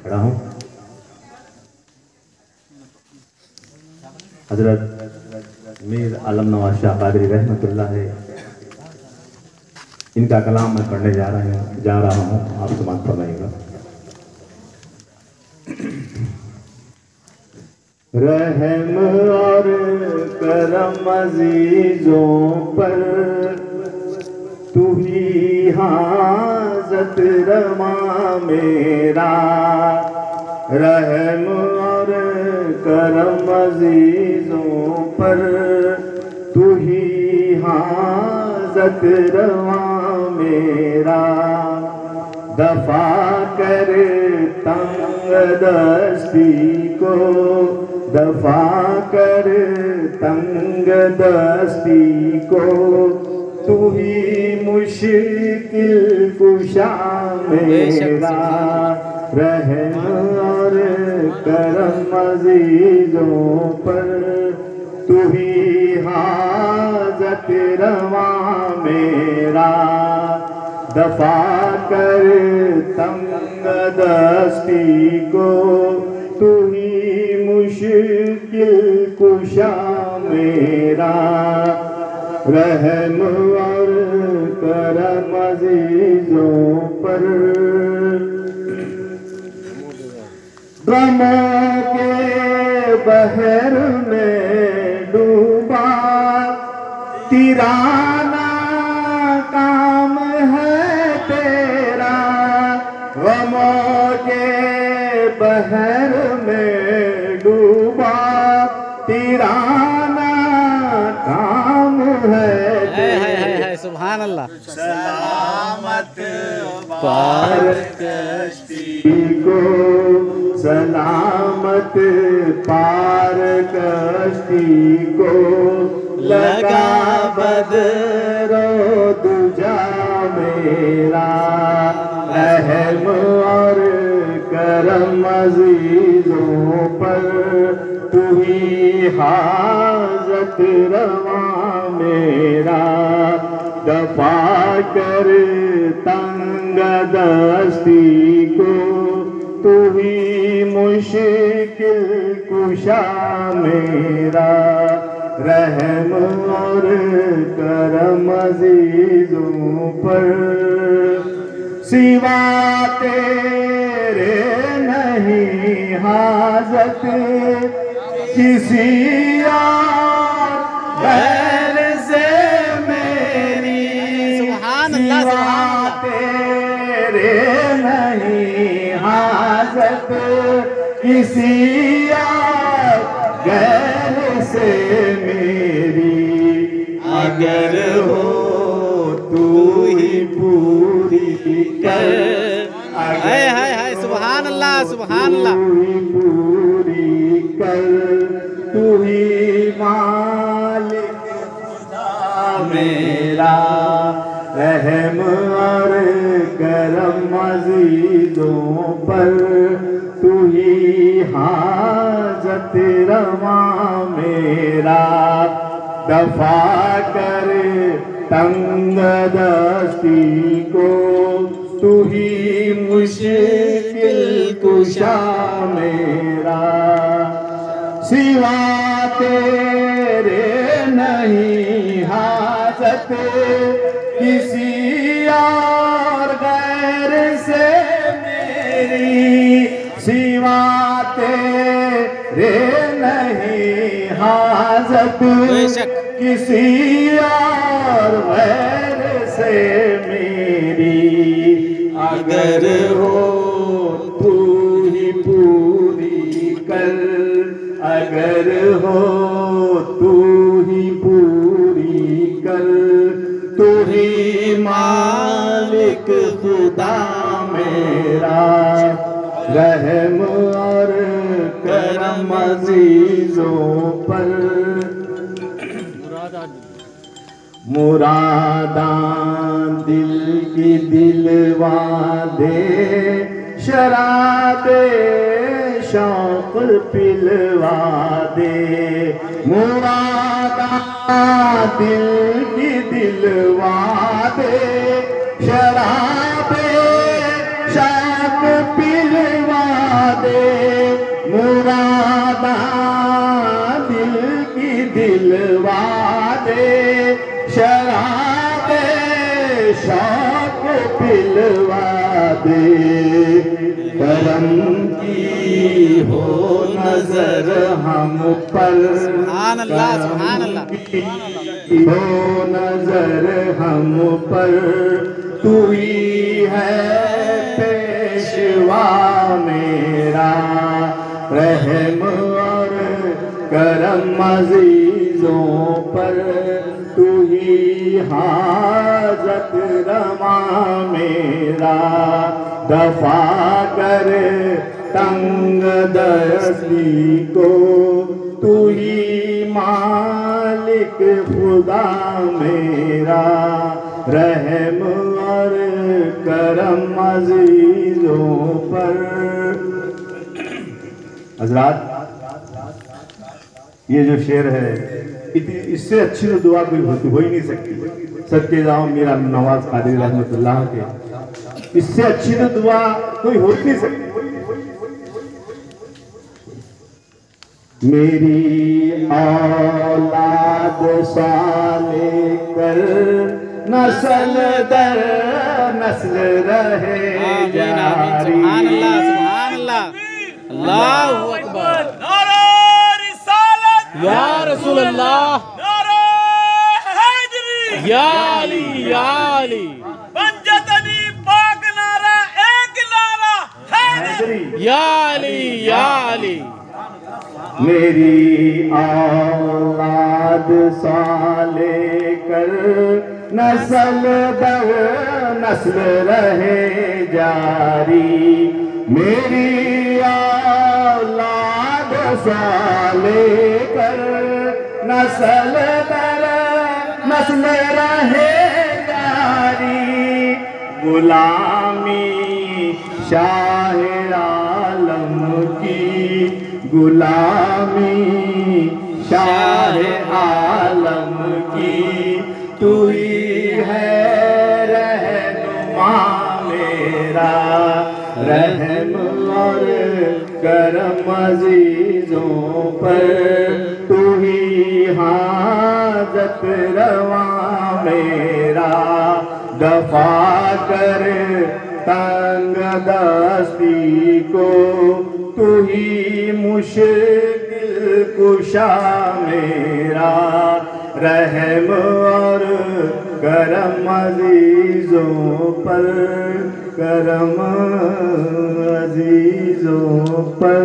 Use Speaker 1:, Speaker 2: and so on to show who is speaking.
Speaker 1: खड़ा हूँ। हजरत मीर आलम नवाज शाह कादरी रहमतुल्लाह है, इनका कलाम मैं पढ़ने जा रहा हूँ, आप समाप्त फरमाइएगा। रहम और करम अजीजों पर तू ही हाजत रवा मेरा। रहम और करम अजीजों पर तू ही हाजत रवा मेरा। दफा कर तंग दस्ती को, दफा कर तंग दस्ती को, तू ही मुश्किल कुशा मेरा। रहम और करम अजीजों पर तू ही हाजत रवा मेरा। दफा कर तंग दस्ती को, तू ही मुश्किल कुशा मेरा। रहम और करम अजीजों पर गमों के बहर में डूबा तिराना काम है तेरा। गमों के बहर में डूबा तिराना काम है तेरा।
Speaker 2: सुभान अल्लाह।
Speaker 1: सलामत पार कश्ती को, सलामत पार कश्ती को, लगा बदरो दुजा मेरा। रहम और करम अजीजों पर तू ही हाजत रवा मेरा। दफा कर तंग दस्ती को, तू ही मुश्किल कुशा मेरा। रहम और करम अजीजों पर सिवा तेरे नहीं हाजत किसी और गैर से मेरी। सिवा तेरे नहीं हाजत किसी और गैर से मेरी। अगर हो तू ही पूरी कर,
Speaker 2: हाय हाय हाय सुभान अल्लाह सुभान अल्लाह।
Speaker 1: पूरी कर, तू ही मालिक खुदा मेरा। रहम और करम अजीजों पर तू ही हाजत रवा मेरा। दफा कर तंग दस्ती को, तू ही मुश्किल कुशा मेरा। सिवा तेरे नहीं हाजत किसी और गैर से मेरी। सिवा तेरे नहीं हाजत किसी और गैर से मेरी। अगर हो तू ही पूरी कर, अगर हो तू ही पूरी कर, तू ही मालिक खुदा मेरा। रहम और करम अजीजों पर मुरादां दिल की दिलवा दे, शराबे शौक पिलवा दे। मुरादां दिल की दिलवा दे, शराबे शौक पिलवा शौक पिलवा दे, करम की हो नजर हम पर,
Speaker 2: सुभान अल्लाह, सुभान अल्लाह,
Speaker 1: हो नजर हम पर। तू ही है पेशवा मेरा, रहम और करम अजीजों पर। तू ही हाजत रवा मेरा, दफा कर तंग दस्ती को। तू ही मालिक खुदा मेरा, रहम और करम अजीजों पर। हज़रात, ये जो शेर है, इससे अच्छी तो दुआ कोई हो ही नहीं सकती। सच्चे जाओ मीरा नवाज कादरी रहमतुल्लाह के, इससे अच्छी तो दुआ कोई हो ही नहीं सकती। मेरी औलाद साले कर, नस्ल दर नस्ल रहे जारी।
Speaker 2: सुभान अल्लाह, सुभान अल्लाह, अल्लाहु अकबर।
Speaker 3: नारा रिसालत
Speaker 2: या रसूल अल्लाह,
Speaker 3: नारा हैदरी
Speaker 2: या अली, या अली,
Speaker 3: पंजतनी पाक नारा, एक नारा हैदरी।
Speaker 2: या अली, या अली।
Speaker 1: मेरी औलाद साले कर, नस्ल दर नस्ल रहे जारी। मेरी औलाद साले कर, नस्ल दर नस्ल रहे जारी। गुलामी शाह आलम की, गुलामी शाह आलम की। तू ही है रहनुमा मेरा, रहम और करम अजीजों पर। तू ही हाजत रवा मेरा, दफा कर तंग दस्ती को। तू ही मुश्किल कुशा मेरा, रहम और करम अजीजों पर, करम अजीजों पर।